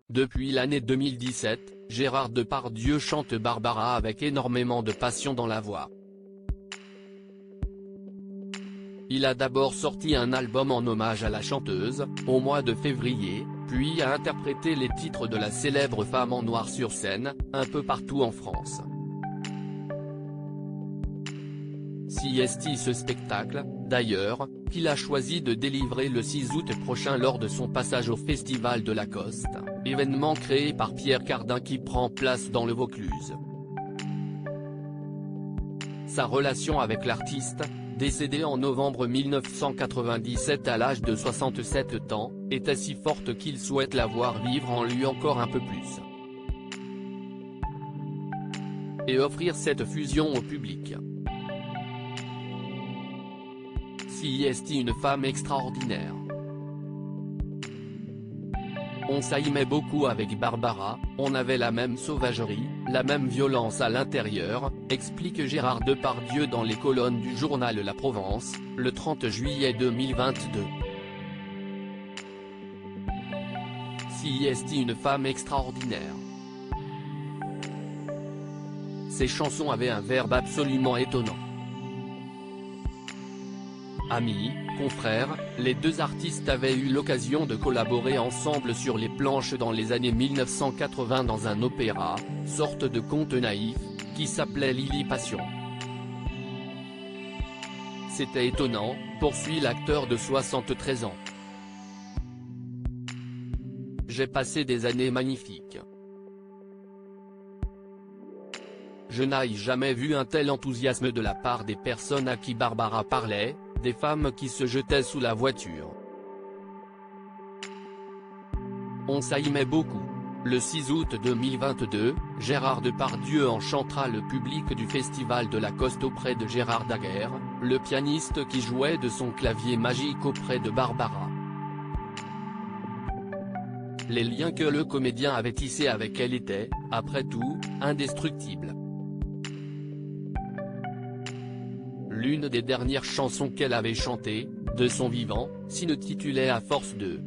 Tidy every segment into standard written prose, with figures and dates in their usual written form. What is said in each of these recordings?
Depuis l'année 2017, Gérard Depardieu chante Barbara avec énormément de passion dans la voix. Il a d'abord sorti un album en hommage à la chanteuse, au mois de février, puis a interprété les titres de la célèbre femme en noir sur scène, un peu partout en France. C'est ce spectacle, d'ailleurs, qu'il a choisi de délivrer le 6 août prochain lors de son passage au Festival de Lacoste, événement créé par Pierre Cardin qui prend place dans le Vaucluse. Sa relation avec l'artiste, décédé en novembre 1997 à l'âge de 67 ans, était si forte qu'il souhaite la voir vivre en lui encore un peu plus. Et offrir cette fusion au public. C'est une femme extraordinaire. On s'aimait beaucoup avec Barbara, on avait la même sauvagerie, la même violence à l'intérieur, explique Gérard Depardieu dans les colonnes du journal La Provence, le 30 juillet 2022. C'est une femme extraordinaire. Ses chansons avaient un verbe absolument étonnant. Amis, confrères, les deux artistes avaient eu l'occasion de collaborer ensemble sur les planches dans les années 1980 dans un opéra, sorte de conte naïf, qui s'appelait Lily Passion. C'était étonnant, poursuit l'acteur de 73 ans. J'ai passé des années magnifiques. Je n'ai jamais vu un tel enthousiasme de la part des personnes à qui Barbara parlait, des femmes qui se jetaient sous la voiture. On s'aimait beaucoup. Le 6 août 2022, Gérard Depardieu enchantera le public du Festival de Lacoste auprès de Gérard Daguerre, le pianiste qui jouait de son clavier magique auprès de Barbara. Les liens que le comédien avait tissés avec elle étaient, après tout, indestructibles. L'une des dernières chansons qu'elle avait chantées, de son vivant, s'intitulait À force de.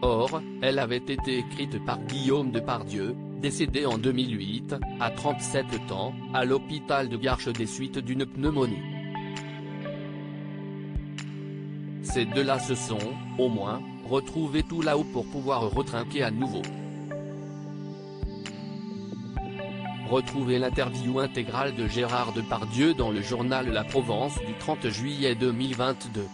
Or, elle avait été écrite par Guillaume Depardieu, décédé en 2008, à 37 ans, à l'hôpital de Garches des suites d'une pneumonie. Ces deux-là se sont, au moins, retrouvés tout là-haut pour pouvoir retrinquer à nouveau. Retrouvez l'interview intégrale de Gérard Depardieu dans le journal La Provence du 30 juillet 2022.